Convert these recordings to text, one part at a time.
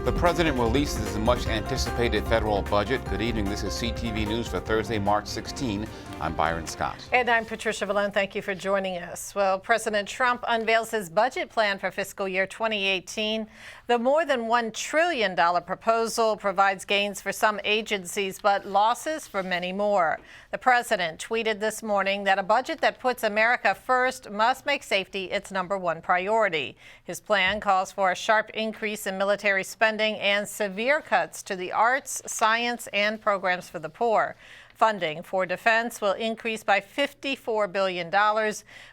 The president releases his much-anticipated federal budget. Good evening. This is CTV News for Thursday, March 16. I'm Byron Scott. And I'm Patricia Valone. Thank you for joining us. Well, President Trump unveils his budget plan for fiscal year 2018. The more than $1 trillion proposal provides gains for some agencies, but losses for many more. The president tweeted this morning that a budget that puts America first must make safety its #1 priority. His plan calls for a sharp increase in military spending and severe cuts to the arts, science, and programs for the poor. Funding for defense will increase by $54 billion,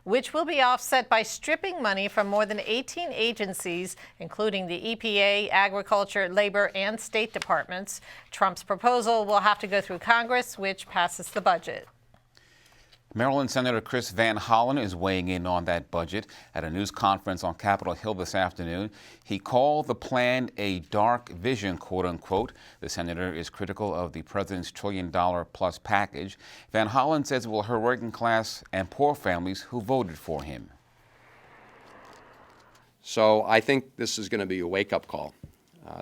which will be offset by stripping money from more than 18 agencies, including the EPA, Agriculture, Labor, and State Departments. Trump's proposal will have to go through Congress, which passes the budget. Maryland Senator Chris Van Hollen is weighing in on that budget at a news conference on Capitol Hill this afternoon. He called the plan a dark vision, quote unquote. The senator is critical of the president's $1 trillion-plus package. Van Hollen says it will hurt working class and poor families who voted for him. So I think this is going to be a wake-up call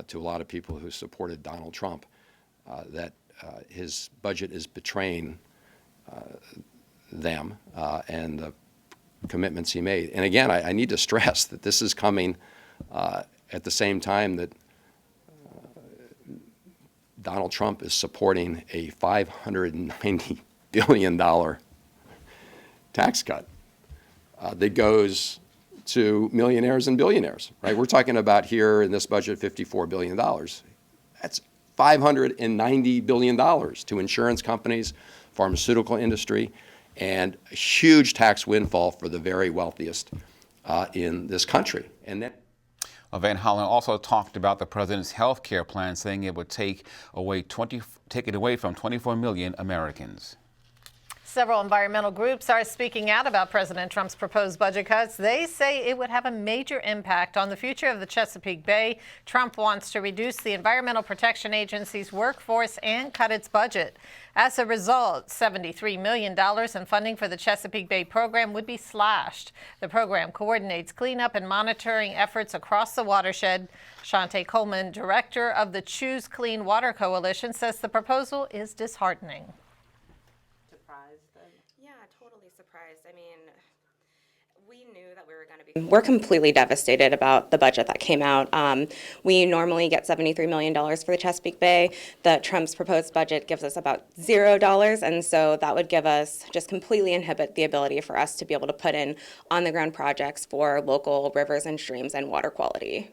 to a lot of people who supported Donald Trump, that his budget is betraying them and the commitments he made. And again, I need to stress that this is coming at the same time that Donald Trump is supporting a $590 billion tax cut that goes to millionaires and billionaires, right? We're talking about here in this budget $54 billion. That's $590 billion to insurance companies, pharmaceutical industry, and a huge tax windfall for the very wealthiest in this country. And then Van Hollen also talked about the president's health care plan, saying it would take it away from 24 million Americans. Several environmental groups are speaking out about President Trump's proposed budget cuts. They say it would have a major impact on the future of the Chesapeake Bay. Trump wants to reduce the Environmental Protection Agency's workforce and cut its budget. As a result, $73 million in funding for the Chesapeake Bay program would be slashed. The program coordinates cleanup and monitoring efforts across the watershed. Shante Coleman, director of the Choose Clean Water Coalition, says the proposal is disheartening. Yeah, totally surprised. I mean, we knew that we were going to be... We're completely devastated about the budget that came out. We normally get $73 million for the Chesapeake Bay. The Trump's proposed budget gives us about $0, and so that would give us, just completely inhibit the ability for us to be able to put in on-the-ground projects for local rivers and streams and water quality.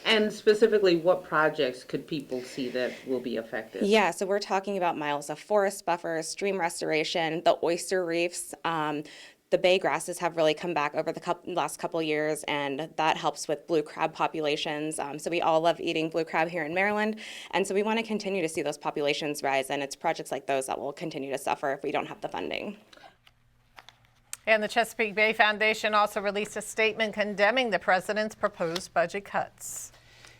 And specifically, what projects could people see that will be affected? Yeah, so we're talking about miles of forest buffers, stream restoration, the oyster reefs. The bay grasses have really come back over the last couple years, and that helps with blue crab populations. So we all love eating blue crab here in Maryland, and so we want to continue to see those populations rise, and it's projects like those that will continue to suffer if we don't have the funding. And the Chesapeake Bay Foundation also released a statement condemning the president's proposed budget cuts.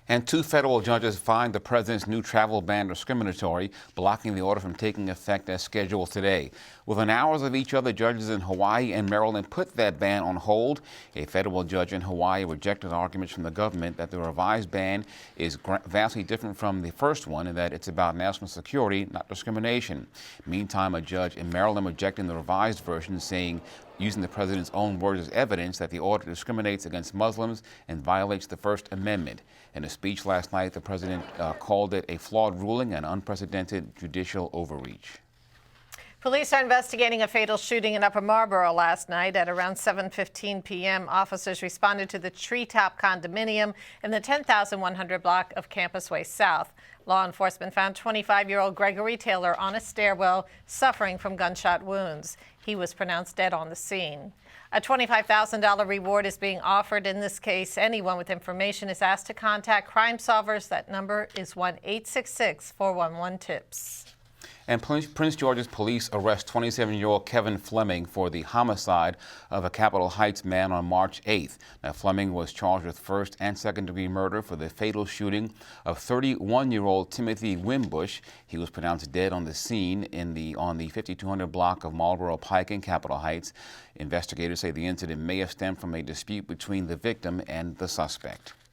And 2 federal judges find the president's new travel ban discriminatory, blocking the order from taking effect as scheduled today. Within hours of each other, judges in Hawaii and Maryland put that ban on hold. A federal judge in Hawaii rejected arguments from the government that the revised ban is vastly different from the first one and that it's about national security, not discrimination. Meantime, a judge in Maryland rejecting the revised version, saying, using the president's own words as evidence, that the order discriminates against Muslims and violates the First Amendment. In a speech last night, the president called it a flawed ruling and unprecedented judicial overreach. Police are investigating a fatal shooting in Upper Marlboro last night. At around 7:15 p.m., officers responded to the Treetop condominium in the 10,100 block of Campus Way South. Law enforcement found 25-year-old Gregory Taylor on a stairwell suffering from gunshot wounds. He was pronounced dead on the scene. A $25,000 reward is being offered in this case. Anyone with information is asked to contact Crime Solvers. That number is 1-866-411-TIPS. And Prince George's police arrest 27-year-old Kevin Fleming for the homicide of a Capitol Heights man on March 8th. Now, Fleming was charged with first and second-degree murder for the fatal shooting of 31-year-old Timothy Wimbush. He was pronounced dead on the scene on the 5200 block of Marlboro Pike in Capitol Heights. Investigators say the incident may have stemmed from a dispute between the victim and the suspect.